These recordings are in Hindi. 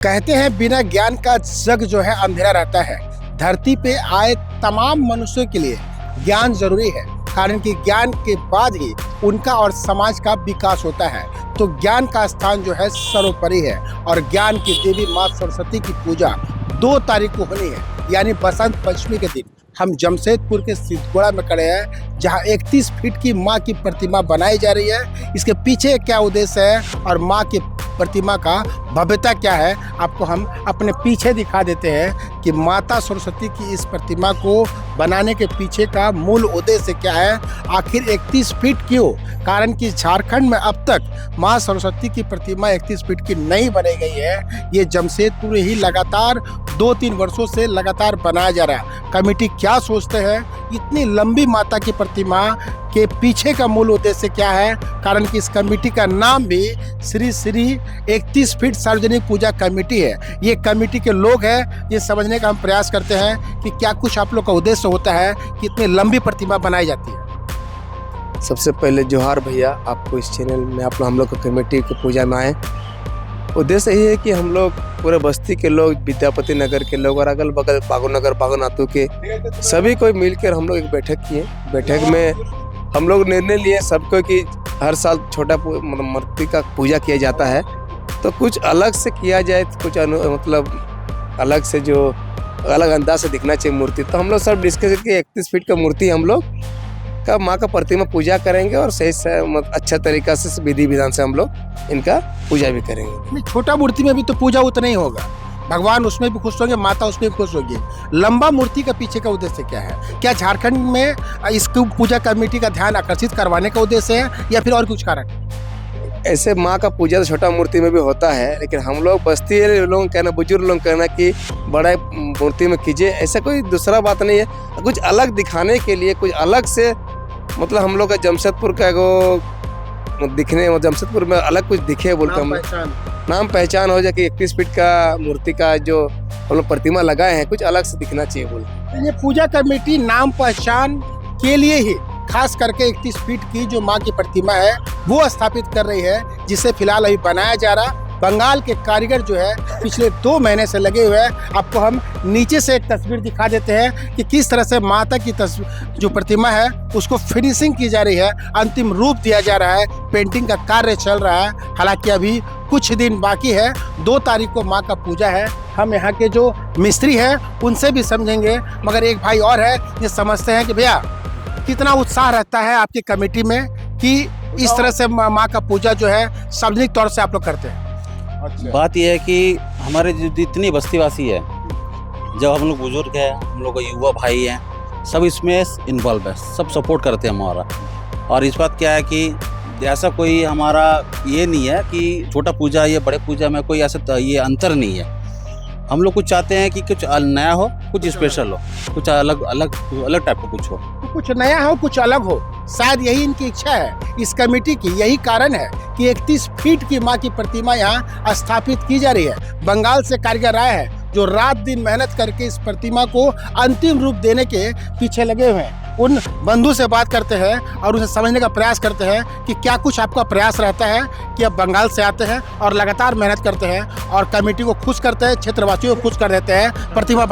कहते हैं बिना ज्ञान का जग जो है अंधेरा रहता है। धरती पे आए तमाम मनुष्यों के लिए ज्ञान जरूरी है, कारण कि ज्ञान के बाद ही उनका और समाज का विकास होता है। तो ज्ञान का स्थान जो है सर्वोपरि है और ज्ञान की देवी माँ सरस्वती की पूजा 2 तारीख को होनी है, यानी बसंत पंचमी के दिन। हम जमशेदपुर के सिद्धगोड़ा में खड़े हैं, जहां 31 फीट की माँ की प्रतिमा बनाई जा रही है। इसके पीछे क्या उद्देश्य है और माँ की प्रतिमा का भव्यता क्या है, आपको हम अपने पीछे दिखा देते हैं कि माता सरस्वती की इस प्रतिमा को बनाने के पीछे का मूल उद्देश्य क्या है। आखिर 31 फीट क्यों? कारण कि झारखंड में अब तक माँ सरस्वती की प्रतिमा 31 फीट की नहीं बनाई गई है। ये जमशेदपुर ही लगातार 2-3 वर्षों से लगातार बनाया जा रहा है। कमेटी क्या सोचते हैं, इतनी लंबी माता की प्रतिमा के पीछे का मूल उद्देश्य क्या है? कारण कि इस कमेटी का नाम भी श्री 31 फीट सार्वजनिक पूजा कमेटी है। ये कमेटी के लोग हैं, ये समझने का हम प्रयास करते हैं कि क्या कुछ आप लोग का उद्देश्य होता है कि इतनी लंबी प्रतिमा बनाई जाती है। सबसे पहले जोहार भैया, आपको इस चैनल में हम लोग को कमेटी की पूजा में आए। उद्देश्य यही है कि हम लोग पूरे बस्ती के लोग, विद्यापति नगर के लोग और अगल बगल बागो नगर बागोनाथू के सभी कोई मिलकर हम लोग एक बैठक किए। बैठक में हम लोग निर्णय लिए सबको कि हर साल छोटा मूर्ति का पूजा किया जाता है, तो कुछ अलग से किया जाए, कुछ मतलब अलग से जो अलग अंदाज से दिखना चाहिए मूर्ति। तो हम लोग सब डिस्कस करके 31 फीट का मूर्ति हम लोग का माँ का प्रतिमा पूजा करेंगे और सही से अच्छा तरीका से विधि विधान से हम लोग इनका पूजा भी करेंगे। छोटा मूर्ति में भी तो पूजा उतना ही होगा, भगवान उसमें भी खुश होंगे, माता उसमें भी खुश होगी। लंबा मूर्ति का पीछे का उद्देश्य क्या है? क्या झारखंड में इसको पूजा कमेटी का ध्यान आकर्षित करवाने का उद्देश्य है या फिर और कुछ कारण? ऐसे माँ का पूजा तो छोटा मूर्ति में भी होता है, लेकिन हम लोग बस्ती लोग कहना, बुजुर्ग लोग कहना कि बड़ा मूर्ति में कीजिए, ऐसा कोई दूसरा बात नहीं है। कुछ अलग दिखाने के लिए, कुछ अलग से मतलब हम लोग का जमशेदपुर का एगो दिखने, जमशेदपुर में अलग कुछ दिखे बोलते हम नाम पहचान हो जाए कि 31 फीट का मूर्ति का जो हम लोग प्रतिमा लगाए हैं, कुछ अलग से दिखना चाहिए बोल। ये पूजा कमेटी नाम पहचान के लिए ही खास करके 31 फीट की जो माँ की प्रतिमा है वो स्थापित कर रही है, जिसे फिलहाल अभी बनाया जा रहा। बंगाल के कारीगर जो है पिछले 2 महीने से लगे हुए हैं। आपको हम नीचे से एक तस्वीर दिखा देते हैं कि किस तरह से माता की जो प्रतिमा है उसको फिनिशिंग की जा रही है, अंतिम रूप दिया जा रहा है, पेंटिंग का कार्य चल रहा है। हालांकि अभी कुछ दिन बाकी है, 2 तारीख को माँ का पूजा है। हम यहाँ के जो मिस्त्री हैं उनसे भी समझेंगे, मगर एक भाई और है ये समझते हैं कि भैया कितना उत्साह रहता है आपकी कमेटी में कि इस तरह से माँ का पूजा जो है सार्वजनिक तौर से आप लोग करते हैं। अच्छा। बात यह है कि हमारे जितनी बस्तीवासी है, जब हम लोग बुजुर्ग हैं, हम लोग युवा भाई हैं, सब इसमें इन्वॉल्व है, सब सपोर्ट करते हैं हमारा। और इस बात क्या है कि ऐसा कोई हमारा ये नहीं है कि छोटा पूजा या बड़े पूजा में कोई ऐसा ये अंतर नहीं है। हम लोग कुछ चाहते हैं कि कुछ नया हो, कुछ स्पेशल हो, कुछ अलग टाइप का कुछ हो, कुछ नया हो, कुछ अलग हो। शायद यही इनकी इच्छा है इस कमेटी की। यही कारण है कि 31 फीट की माँ की प्रतिमा यहाँ स्थापित की जा रही है। बंगाल से कारीगर आए हैं जो रात दिन मेहनत करके इस प्रतिमा को अंतिम रूप देने के पीछे लगे हुए हैं। उन बंधु से बात करते हैं और उसे समझने का प्रयास करते हैं कि क्या कुछ आपका प्रयास रहता है कि आप बंगाल से आते हैं और लगातार मेहनत करते हैं और कमेटी को खुश करते हैं, क्षेत्रवासियों को खुश कर देते हैं, प्रतिमा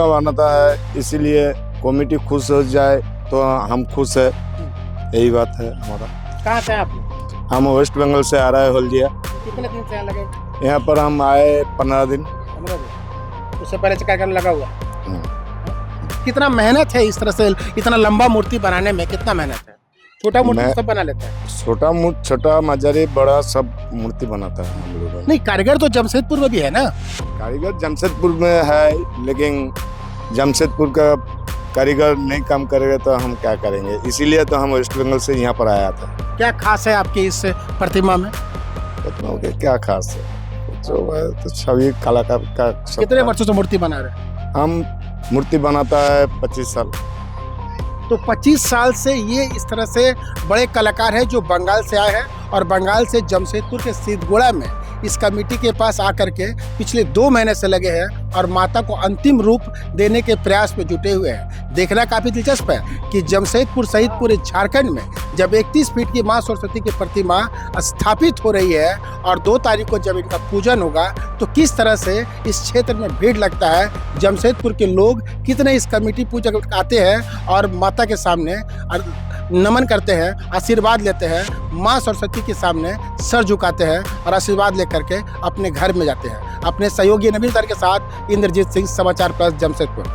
बनाता है, इसीलिए कमेटी खुश हो जाए तो हम खुश है। यही बात है हमारा। कहाँ से आप? हम वेस्ट बंगाल से आ रहे हैं हल्दिया। कितने दिन से लगे यहाँ पर? हम आए 15 दिन। उससे पहले से कार्यक्रम लगा हुआ। कितना मेहनत है इस तरह से इतना लंबा मूर्ति बनाने में? कितना मेहनत है? छोटा मूर्ति सब बना लेता है? छोटा मजारी बड़ा सब मूर्ति बनाता है हम लोग। नहीं, कारीगर तो जमशेदपुर में भी है ना? कारीगर जमशेदपुर में है, लेकिन जमशेदपुर का कारीगर नहीं काम करेगा तो हम क्या करेंगे, इसीलिए तो हम वेस्ट बंगाल से यहाँ पर आया था। क्या खास है आपकी इस प्रतिमा में? प्रतिमा के क्या खास है? जो है तो सभी कलाकार का। कितने वर्षों से मूर्ति बना रहे हैं? हम मूर्ति बनाता है 25 साल। तो 25 साल से ये इस तरह से बड़े कलाकार हैं जो बंगाल से आए हैं और बंगाल से जमशेदपुर के सिद्धगोड़ा में इस कमेटी के पास आकर के पिछले 2 महीने से लगे हैं और माता को अंतिम रूप देने के प्रयास में जुटे हुए हैं। देखना काफ़ी दिलचस्प है कि जमशेदपुर सहित पूरे झारखंड में जब 31 फीट की माँ सरस्वती की प्रतिमा स्थापित हो रही है और 2 तारीख को जब इनका पूजन होगा तो किस तरह से इस क्षेत्र में भीड़ लगता है। जमशेदपुर के लोग कितने इस कमेटी पूजा आते हैं और माता के सामने नमन करते हैं, आशीर्वाद लेते हैं, माँ सरस्वती के सामने सर झुकाते हैं और आशीर्वाद लेकर के अपने घर में जाते हैं। अपने सहयोगी नवीन सर के साथ इंद्रजीत सिंह, समाचार प्लस, जमशेदपुर।